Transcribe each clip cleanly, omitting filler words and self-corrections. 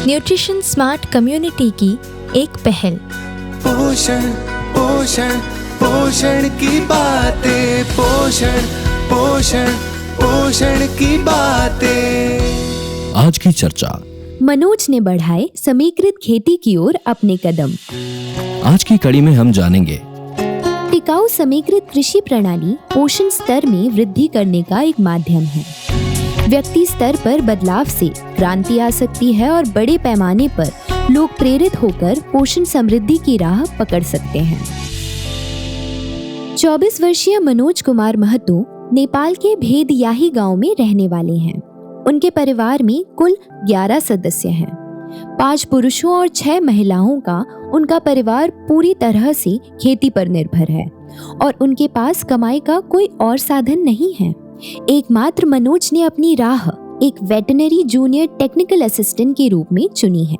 Nutrition smart community की एक पहल। पोषण पोषण पोषण की बातें, पोषण पोषण पोषण की बातें। आज की चर्चा। मनोज ने बढ़ाए समीकृत खेती की ओर अपने कदम। आज की कड़ी में हम जानेंगे टिकाऊ समीकृत कृषि प्रणाली पोषण स्तर में वृद्धि करने का एक माध्यम है। व्यक्ति स्तर पर बदलाव से क्रांति आ सकती है और बड़े पैमाने पर लोग प्रेरित होकर पोषण समृद्धि की राह पकड़ सकते हैं। 24 वर्षीय मनोज कुमार महतो नेपाल के भेदयाही गांव में रहने वाले हैं। उनके परिवार में कुल 11 सदस्य हैं। 5 पुरुषों और 6 महिलाओं का उनका परिवार पूरी तरह से खेती पर निर्भर है और उनके पास कमाई का कोई और साधन नहीं है। एकमात्र मनोज ने अपनी राह एक वेटरनरी जूनियर टेक्निकल असिस्टेंट के रूप में चुनी है।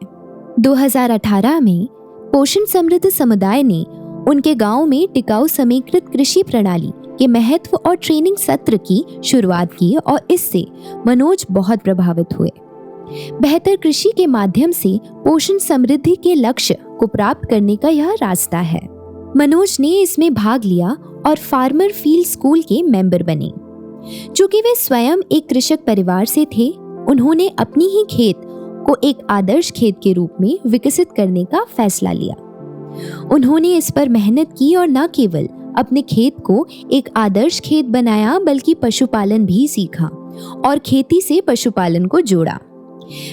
2018 में पोषण समृद्ध समुदाय ने उनके गांव में टिकाऊ समीकृत कृषि प्रणाली के महत्व और ट्रेनिंग सत्र की शुरुआत की और इससे मनोज बहुत प्रभावित हुए। बेहतर कृषि के माध्यम से पोषण समृद्धि के लक्ष्य को प्राप्त करने का यह रास्ता है। मनोज ने इसमें भाग लिया और फार्मर फील्ड स्कूल के मेंबर बने। चूंकि वे स्वयं एक कृषक परिवार से थे, उन्होंने अपनी ही खेत को एक आदर्श खेत के रूप में विकसित करने का फैसला लिया। उन्होंने इस पर मेहनत की और न केवल अपने खेत को एक आदर्श खेत बनाया बल्कि पशुपालन भी सीखा और खेती से पशुपालन को जोड़ा।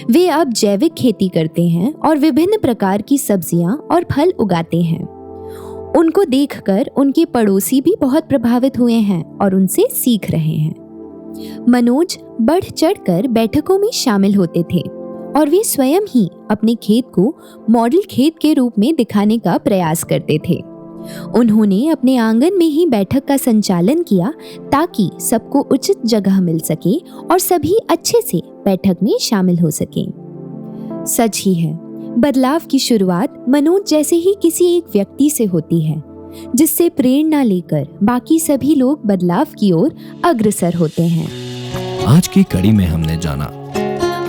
वे अब जैविक खेती करते हैं और विभिन्न प्रकार की सब्जियां और फल उगाते हैं। उनको देखकर उनके पड़ोसी भी बहुत प्रभावित हुए हैं और उनसे सीख रहे हैं। मनोज बढ़ चढ़कर बैठकों में शामिल होते थे और वे स्वयं ही अपने खेत को मॉडल खेत के रूप में दिखाने का प्रयास करते थे। उन्होंने अपने आंगन में ही बैठक का संचालन किया ताकि सबको उचित जगह मिल सके और सभी अच्छे से बैठक में शामिल हो सके। सच ही है, बदलाव की शुरुआत मनोज जैसे ही किसी एक व्यक्ति से होती है, जिससे प्रेरणा लेकर बाकी सभी लोग बदलाव की ओर अग्रसर होते हैं। आज की कड़ी में हमने जाना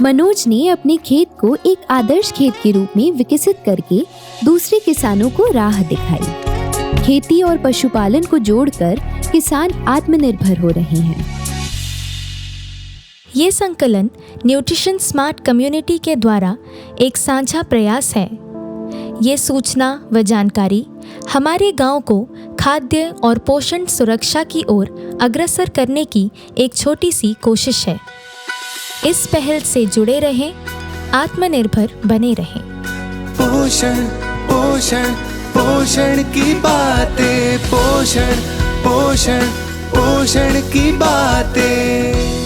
मनोज ने अपने खेत को एक आदर्श खेत के रूप में विकसित करके दूसरे किसानों को राह दिखाई। खेती और पशुपालन को जोड़कर किसान आत्मनिर्भर हो रहे हैं। ये संकलन न्यूट्रिशन स्मार्ट कम्युनिटी के द्वारा एक साझा प्रयास है। ये सूचना व जानकारी हमारे गांव को खाद्य और पोषण सुरक्षा की ओर अग्रसर करने की एक छोटी सी कोशिश है। इस पहल से जुड़े रहें, आत्मनिर्भर बने रहें। पोषण पोषण पोषण की बातें, पोषण पोषण पोषण की बातें।